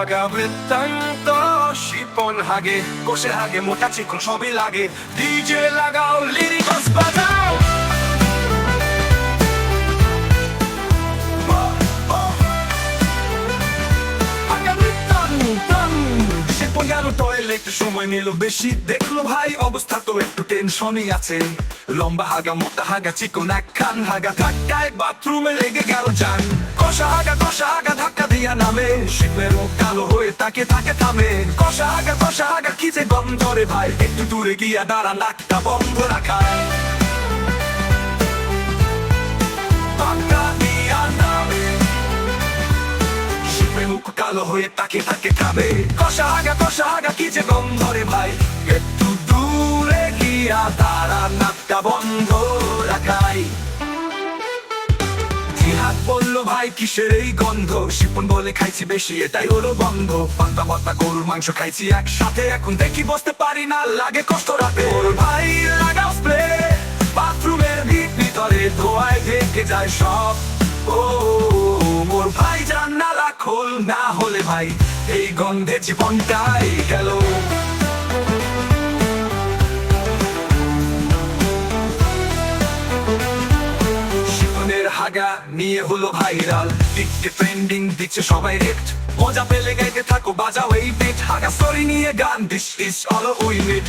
হাগা বৃত্তান্ত শিপন হাগে কোষে হাগে মোটা চিকন সবই লাগে ডিজে লাগাও লিরিক্স বাজাও একটু সময় নিল বেশি দেখলো ভাই অবস্থা তো একটু টেনশনই আছে লম্বা হাগা মোটা হাগা চিকন এক খান হাগা ধাক্কায় বাথরুমে লেগে গেল যান কষা হাগা ধাক্কা দিয়া নামে শিপের মুখ কালো হয়ে তাকে থামে কষা হাগা কি যে গন্ধ রে ভাই একটু দূরে গিয়া দাঁড়া নাকটা বন্ধ রাখায় মুখ কালো হয়ে তাকে খাবে কষা হাগা কি যে গন্ধ রে ভাই একটু দূরে গিয়া তারা নাকটা বন্ধ রাখাই জিহাদ বললো ভাই কিসের এই গন্ধ শিপন বলে খাইছি বেশি এটাই হলো বন্ধ পান্তা পাতা গরুর মাংস খাইছি একসাথে এখন দেখি বসতে পারি না লাগে কষ্ট রাতে ওর ভাই লাগাও স্প্রে বাথরুমের ভিতরে ধোয়ায় ঢেকে যায় সব ও মোর ভাই জানালা খোল না হলে ভাই এই গন্ধে জীবনটাই গেল শিপনের হাগা নিয়ে হলো ভাইরাল টিকটে ট্রেন্ডিং দিচ্ছে সবাই রেট মজা পেলে গাইতে থাকো বাজাও এই বিট হাগা স্টোরি নিয়ে গান this is all we need